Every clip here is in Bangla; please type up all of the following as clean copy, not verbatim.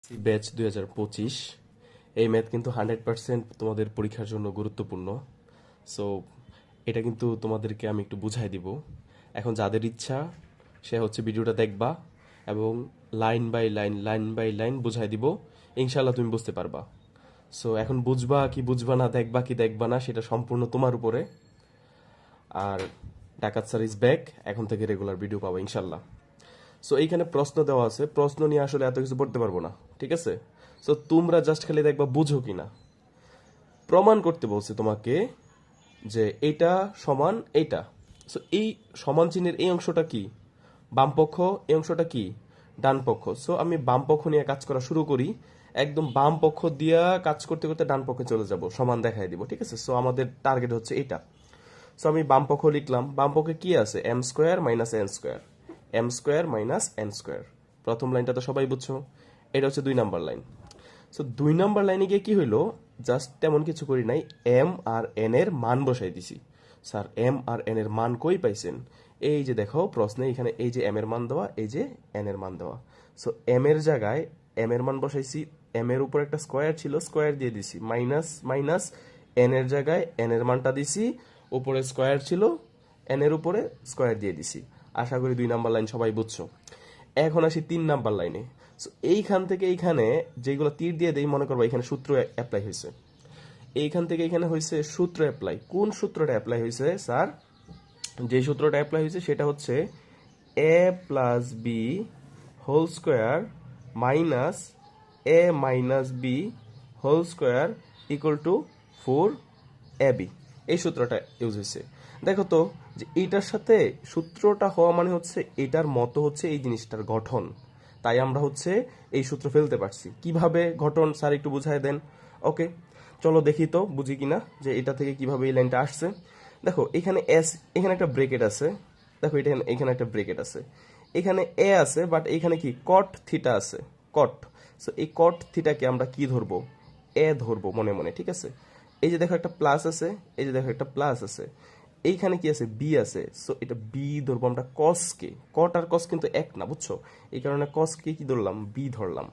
ব্যাচ 2025। এই ম্যাথ কিন্তু 100% তোমাদের পরীক্ষার জন্য গুরুত্বপূর্ণ। সো এটা কিন্তু তোমাদেরকে আমি একটু বুঝাই দিব। এখন যাদের ইচ্ছা সে হচ্ছে ভিডিওটা দেখবা এবং লাইন বাই লাইন বুঝাই দিব। ইনশাল্লাহ তুমি বুঝতে পারবা। সো এখন বুঝবা কি বুঝবা না, দেখবা কি দেখবা না, সেটা সম্পূর্ণ তোমার উপরে। আর ডাকাত স্যার ইজ ব্যাক, এখন থেকে রেগুলার ভিডিও পাবো ইনশাল্লাহ। সো এইখানে প্রশ্ন দেওয়া আছে, প্রশ্ন নিয়ে আসলে এত কিছু পড়তে পারবো না, ঠিক আছে? সো তোমরা জাস্ট খালি দেখবা বুঝো কিনা। প্রমাণ করতে বলছে তোমাকে যে এটা সমান এইটা। সো এই সমান চিহ্নের এই অংশটা কি বাম পক্ষ, এই অংশটা কি ডান পক্ষ। সো আমি বাম পক্ষ নিয়ে কাজ করা শুরু করি, একদম বাম পক্ষ দিয়া কাজ করতে করতে ডান পক্ষে চলে যাব, সমান দেখাই দিব, ঠিক আছে? সো আমাদের টার্গেট হচ্ছে এটা। সো আমি বাম পক্ষ লিখলাম, বাম পক্ষে কি আছে, m square minus n square, m square minus n square. প্রথম লাইনটা তো সবাই বুঝছো, এটা হচ্ছে 2 নাম্বার লাইন। সো 2 নাম্বার লাইনে গিয়ে কি হইলো, জাস্ট তেমন কিছু করি নাই, এম আর এন এর মান বসাই দিছি। স্যার এম আর এন এর মান কই পাইছেন? এই যে দেখো প্রশ্নে এখানে এই যে এম এর মান দেওয়া, এই যে এন এর মান দেওয়া। সো এম এর জায়গায় এম এর মান বসাইছি, এম এর উপর একটা স্কোয়ার ছিল, স্কোয়ার দিয়ে দিছি, মাইনাস মাইনাস এন এর জায়গায় এন এর মানটা দিছি, উপরে স্কোয়ার ছিল, এন এর উপরে স্কোয়ার দিয়ে দিছি। আশা করি 2 নাম্বার লাইন সবাই বুঝছো। এখন আসি 3 নাম্বার লাইনে। সো এইখান থেকে এইখানে যেগুলো তীর দিয়ে দেই, মনে করবো এখানে সূত্র অ্যাপ্লাই হয়েছে, এইখান থেকে এখানে হয়েছে সূত্র অ্যাপ্লাই। কোন সূত্রটা অ্যাপ্লাই হয়েছে স্যার? যে সূত্রটা অ্যাপ্লাই হয়েছে সেটা হচ্ছে a plus b whole square minus a minus b whole square equal to 4ab। এই সূত্রটা ইউজ হয়েছে। দেখো তো যে এইটার সাথে সূত্রটা হওয়া মানে হচ্ছে এটার মতো হচ্ছে এই জিনিসটার গঠন, তাই আমরা হচ্ছে এই সূত্র ফেলতে পারছি। কিভাবে গঠন স্যার একটু বুঝাই দেন। ওকে, চলো দেখি তো বুঝি কিনা যে এটা থেকে কিভাবে এই লাইনটা আসছে। দেখো এখানে এস, এখানে একটা ব্রেকেট আছে, দেখো এটা এখানে একটা ব্রেকেট আছে, এখানে এ আছে, বাট এখানে কি কট থিটা আছে, কট। সো এই কট থিটাকে আমরা কি ধরবো, এ ধরবো মনে মনে, ঠিক আছে? এই যে দেখো একটা প্লাস আছে, এই যে দেখো একটা প্লাস আছে, এইখানে কি আছে, বি আছে। সো এটা বি ধরবো আমরা কস কে, কট আর কস কিন্তু এক না, বুঝছো? এই কারণে কস কে কি ধরলাম, বি ধরলাম।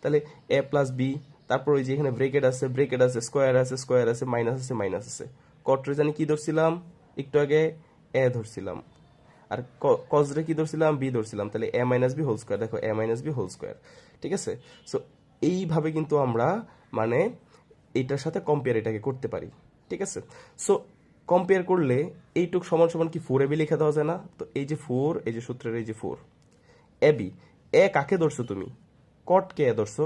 তাহলে এ প্লাস বি, তারপর ওই যে এখানে ব্রেকেট আছে, ব্রেকেট আছে, স্কোয়ার আছে, স্কোয়ার আছে, মাইনাস আছে, মাইনাস আছে। কটরে জানি কি ধরছিলাম একটু আগে, এ ধরছিলাম। আর কজরে কি ধরছিলাম, বি ধরছিলাম। তাহলে এ মাইনাস বি হোল স্কোয়ার, দেখো এ মাইনাস বি হোল স্কোয়ার, ঠিক আছে? সো এইভাবে কিন্তু আমরা মানে এইটার সাথে কম্পেয়ার এটাকে করতে পারি, ঠিক আছে? সো কম্পেয়ার করলে এইটুক সমান সমান কি 4ab লিখে দেওয়া যায় না? তো এই যে 4, এই যে সূত্রের এই যে 4 ab, এ কাকে ধরছো তুমি, কট কে ধরছো,